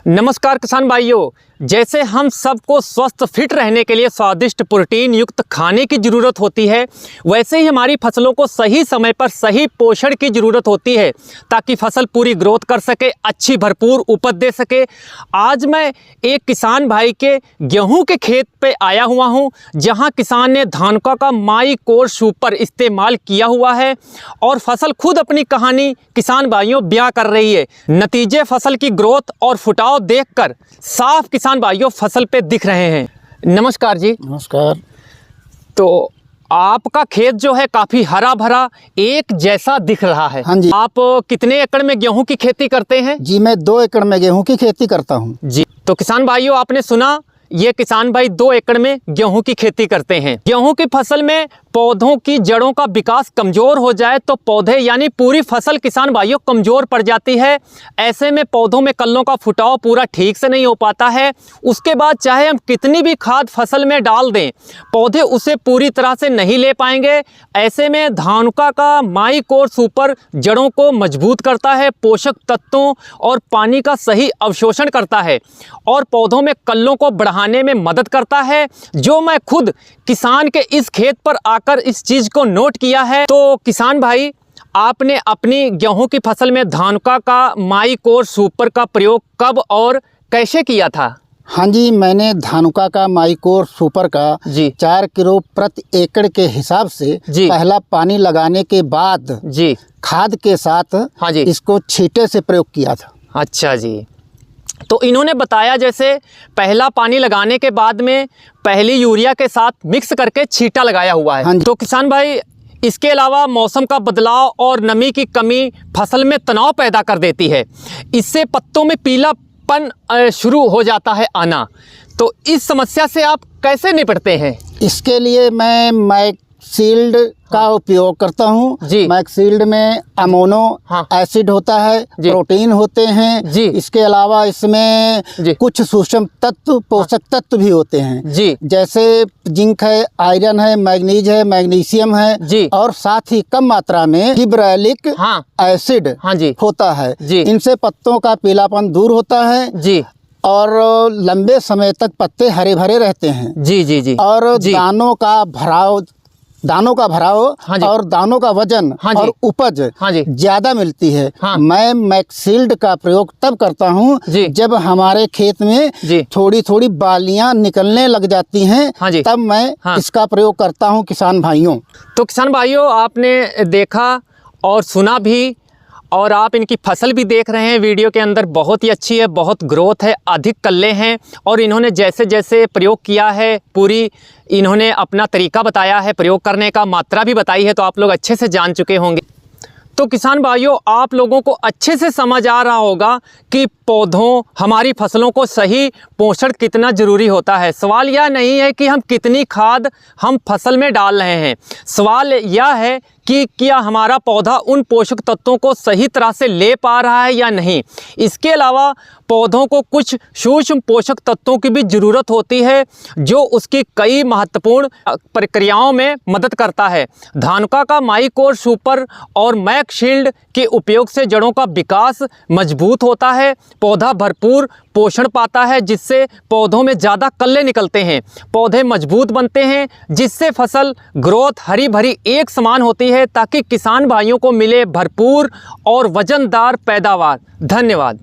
नमस्कार किसान भाइयों, जैसे हम सबको स्वस्थ फिट रहने के लिए स्वादिष्ट प्रोटीन युक्त खाने की ज़रूरत होती है, वैसे ही हमारी फसलों को सही समय पर सही पोषण की ज़रूरत होती है ताकि फसल पूरी ग्रोथ कर सके, अच्छी भरपूर उपज दे सके। आज मैं एक किसान भाई के गेहूं के खेत पे आया हुआ हूं, जहां किसान ने धानुका का माइकोर सुपर इस्तेमाल किया हुआ है और फसल खुद अपनी कहानी किसान भाइयों बयां कर रही है। नतीजे फसल की ग्रोथ और फुटाव देखकर साफ किसान भाइयों फसल पे दिख रहे हैं। नमस्कार जी। नमस्कार। तो आपका खेत जो है काफी हरा भरा एक जैसा दिख रहा है। हाँ जी। आप कितने एकड़ में गेहूं की खेती करते हैं? जी मैं 2 एकड़ में गेहूं की खेती करता हूं। जी, तो किसान भाइयों आपने सुना, ये किसान भाई 2 एकड़ में गेहूं की खेती करते हैं। गेहूं की फसल में पौधों की जड़ों का विकास कमजोर हो जाए तो पौधे यानी पूरी फसल किसान भाइयों कमजोर पड़ जाती है। ऐसे में पौधों में कल्लों का फुटाव पूरा ठीक से नहीं हो पाता है। उसके बाद चाहे हम कितनी भी खाद फसल में डाल दें, पौधे उसे पूरी तरह से नहीं ले पाएंगे। ऐसे में धानुका का माइकोर सुपर जड़ों को मजबूत करता है, पोषक तत्वों और पानी का सही अवशोषण करता है और पौधों में कल्लों को बढ़ाने में मदद करता है, जो मैं खुद किसान के इस खेत पर आकर इस चीज को नोट किया है। तो किसान भाई, आपने अपनी गेहूं की फसल में धानुका का माइकोर सुपर का प्रयोग कब और कैसे किया था? हाँ जी, मैंने धानुका का माइकोर सुपर का जी 4 किलो प्रति एकड़ के हिसाब से जी पहला पानी लगाने के बाद जी खाद के साथ हाँ जी इसको छींटे से प्रयोग किया था। अच्छा जी। तो इन्होंने बताया जैसे पहला पानी लगाने के बाद में पहली यूरिया के साथ मिक्स करके छींटा लगाया हुआ है। हाँ जी। तो किसान भाई, इसके अलावा मौसम का बदलाव और नमी की कमी फसल में तनाव पैदा कर देती है। इससे पत्तों में पीलापन शुरू हो जाता है आना। तो इस समस्या से आप कैसे निपटते हैं? इसके लिए मैं मैक्सील्ड का उपयोग करता हूँ जी। मैक्सील्ड में अमोनो हाँ। एसिड होता है, जी। प्रोटीन होते हैं जी। इसके अलावा इसमें जी। कुछ सूक्ष्म तत्व, पोषक तत्व भी होते हैं जी। जैसे जिंक है, आयरन है, मैग्नीज है, मैग्नीशियम है जी। और साथ ही कम मात्रा में गिबरेलिक हाँ एसिड हाँ जी होता है। जी। इनसे पत्तों का पीलापन दूर होता है जी और लंबे समय तक पत्ते हरे भरे रहते हैं। जी जी जी और जी। दानों का भराव हाँ जी। और दानों का वजन हाँ जी। और उपज हाँ जी। ज्यादा मिलती है। हाँ। मैं मैक्सील्ड का प्रयोग तब करता हूँ जी। जब हमारे खेत में जी। थोड़ी थोड़ी बालियां निकलने लग जाती हैं। हाँ जी। तब मैं हाँ। इसका प्रयोग करता हूँ किसान भाइयों। तो किसान भाइयों, आपने देखा और सुना भी और आप इनकी फसल भी देख रहे हैं। वीडियो के अंदर बहुत ही अच्छी है, बहुत ग्रोथ है, अधिक कल्ले हैं और इन्होंने जैसे जैसे प्रयोग किया है, पूरी इन्होंने अपना तरीका बताया है प्रयोग करने का, मात्रा भी बताई है, तो आप लोग अच्छे से जान चुके होंगे। तो किसान भाइयों, आप लोगों को अच्छे से समझ आ रहा होगा कि पौधों, हमारी फसलों को सही पोषण कितना ज़रूरी होता है। सवाल यह नहीं है कि हम कितनी खाद हम फसल में डाल रहे हैं, सवाल यह है कि क्या हमारा पौधा उन पोषक तत्वों को सही तरह से ले पा रहा है या नहीं। इसके अलावा पौधों को कुछ सूक्ष्म पोषक तत्वों की भी ज़रूरत होती है, जो उसकी कई महत्वपूर्ण प्रक्रियाओं में मदद करता है। धानुका का माइकोर सुपर और मैक्सील्ड के उपयोग से जड़ों का विकास मजबूत होता है, पौधा भरपूर पोषण पाता है, जिससे पौधों में ज़्यादा कल्ले निकलते हैं, पौधे मजबूत बनते हैं, जिससे फसल ग्रोथ हरी भरी एक समान होती है, ताकि किसान भाइयों को मिले भरपूर और वजनदार पैदावार। धन्यवाद।